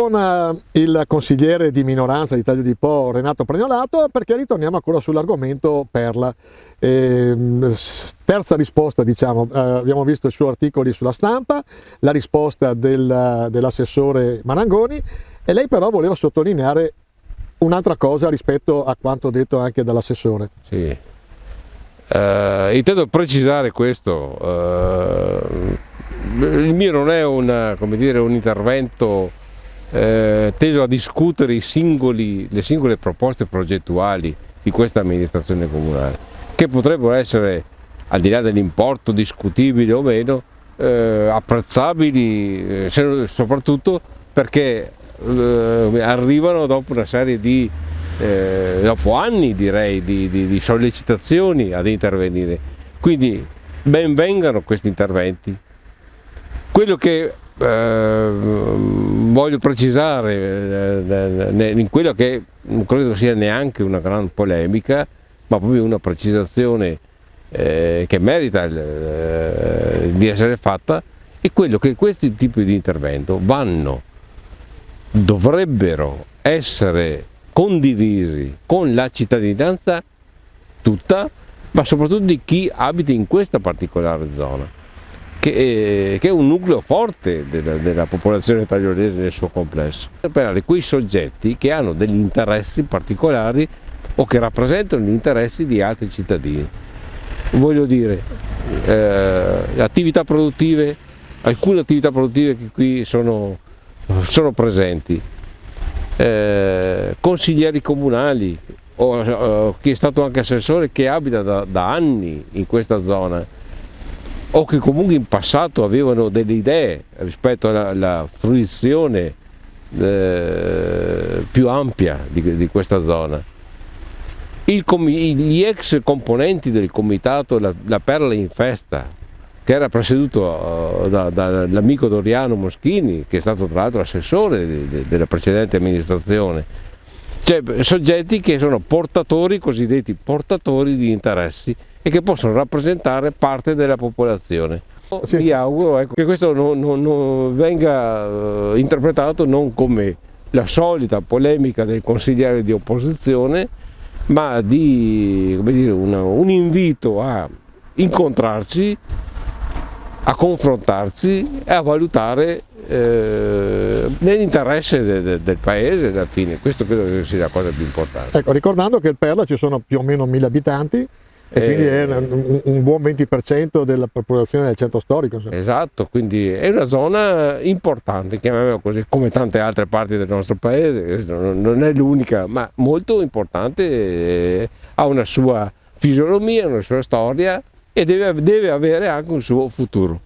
con il consigliere di minoranza di Taglio di Po Renato Pregnolato, perché ritorniamo ancora sull'argomento Perla. Terza risposta, diciamo, abbiamo visto i suoi articoli sulla Stampa, la risposta dell'assessore Marangoni, e lei però voleva sottolineare un'altra cosa rispetto a quanto detto anche dall'assessore. Sì. Intendo precisare questo, il mio non è un intervento teso a discutere le singole proposte progettuali di questa amministrazione comunale, che potrebbero essere, al di là dell'importo discutibile o meno, apprezzabili, soprattutto perché arrivano dopo una serie dopo anni, direi, di sollecitazioni ad intervenire. Quindi ben vengano questi interventi. Quello che voglio precisare in quello che non credo sia neanche una gran polemica, ma proprio una precisazione che merita di essere fatta, è quello che questi tipi di intervento dovrebbero essere condivisi con la cittadinanza tutta, ma soprattutto di chi abita in questa particolare zona, che è un nucleo forte della popolazione tagliolese nel suo complesso. Per quei soggetti che hanno degli interessi particolari o che rappresentano gli interessi di altri cittadini. Voglio dire, attività produttive, alcune attività produttive che qui sono presenti, consiglieri comunali o chi è stato anche assessore che abita da anni in questa zona, o che comunque in passato avevano delle idee rispetto alla fruizione più ampia di questa zona. Gli ex componenti del comitato La Perla in Festa, che era presieduto dall'amico Doriano Moschini, che è stato tra l'altro assessore della precedente amministrazione, cioè soggetti che sono cosiddetti portatori di interessi e che possono rappresentare parte della popolazione. Sì. Mi auguro che questo non venga interpretato non come la polemica del consigliere di opposizione, ma un invito a incontrarci, a confrontarsi e a valutare nell'interesse del paese alla fine. Questo credo che sia la cosa più importante. Ecco, ricordando che il Perla ci sono più o meno 1000 abitanti e quindi è un buon 20% della popolazione del centro storico. Insomma. Esatto, quindi è una zona importante, chiamiamola così, come tante altre parti del nostro paese, non è l'unica, ma molto importante, ha una sua fisionomia, una sua storia e deve avere anche un suo futuro.